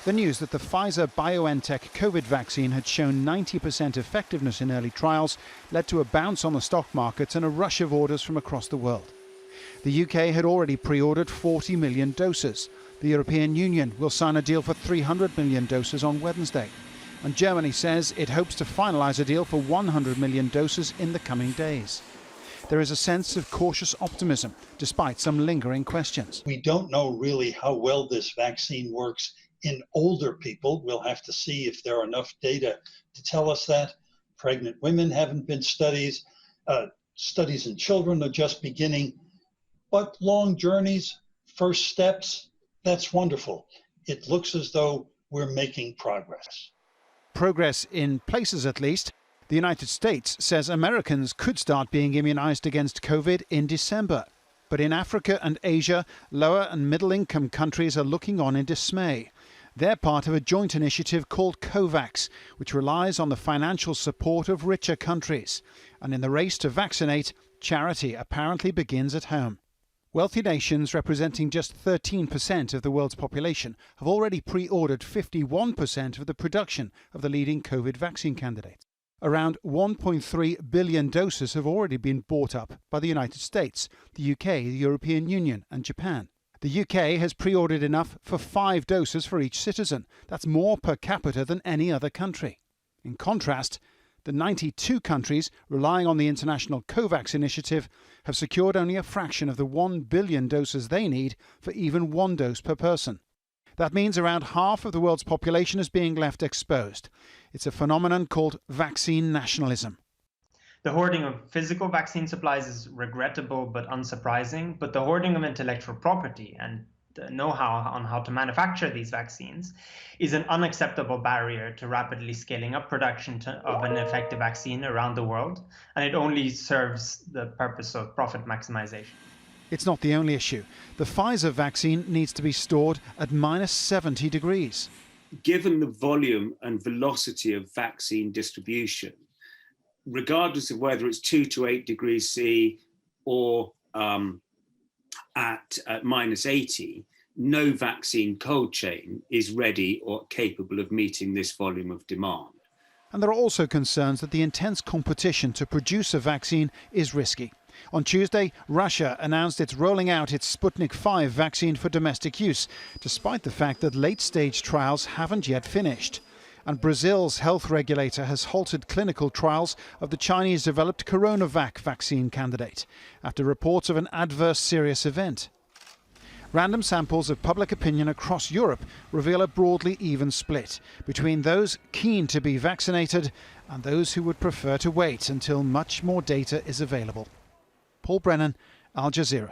The news that the Pfizer BioNTech COVID vaccine had shown 90% effectiveness in early trials led to a bounce on the stock markets and a rush of orders from across the world. The UK had already pre-ordered 40 million doses. The European Union will sign a deal for 300 million doses on Wednesday. And Germany says it hopes to finalise a deal for 100 million doses in the coming days. There is a sense of cautious optimism, despite some lingering questions. We don't know really how well this vaccine works in older people. We'll have to see if there are enough data to tell us that. Pregnant women haven't been studied. Studies in children are just beginning. But long journeys, first steps, that's wonderful. It looks as though we're making progress. Progress in places, at least. The United States says Americans could start being immunized against COVID in December. But in Africa and Asia, lower and middle-income countries are looking on in dismay. They're part of a joint initiative called COVAX, which relies on the financial support of richer countries. And in the race to vaccinate, charity apparently begins at home. Wealthy nations, representing just 13% of the world's population, have already pre-ordered 51% of the production of the leading COVID vaccine candidates. Around 1.3 billion doses have already been bought up by the United States, the UK, the European Union and Japan. The UK has pre-ordered enough for 5 doses for each citizen. That's more per capita than any other country. In contrast, the 92 countries relying on the international COVAX initiative have secured only a fraction of the 1 billion doses they need for even 1 dose per person. That means around half of the world's population is being left exposed. It's a phenomenon called vaccine nationalism. The hoarding of physical vaccine supplies is regrettable but unsurprising, but the hoarding of intellectual property and the know-how on how to manufacture these vaccines is an unacceptable barrier to rapidly scaling up production of an effective vaccine around the world, and it only serves the purpose of profit maximization. It's not the only issue. The Pfizer vaccine needs to be stored at minus 70 degrees. Given the volume and velocity of vaccine distribution, regardless of whether it's 2 to 8 degrees C or at minus 80, no vaccine cold chain is ready or capable of meeting this volume of demand. And there are also concerns that the intense competition to produce a vaccine is risky. On Tuesday, Russia announced it's rolling out its Sputnik V vaccine for domestic use, despite the fact that late-stage trials haven't yet finished. And Brazil's health regulator has halted clinical trials of the Chinese-developed CoronaVac vaccine candidate, after reports of an adverse serious event. Random samples of public opinion across Europe reveal a broadly even split between those keen to be vaccinated and those who would prefer to wait until much more data is available. Paul Brennan, Al Jazeera.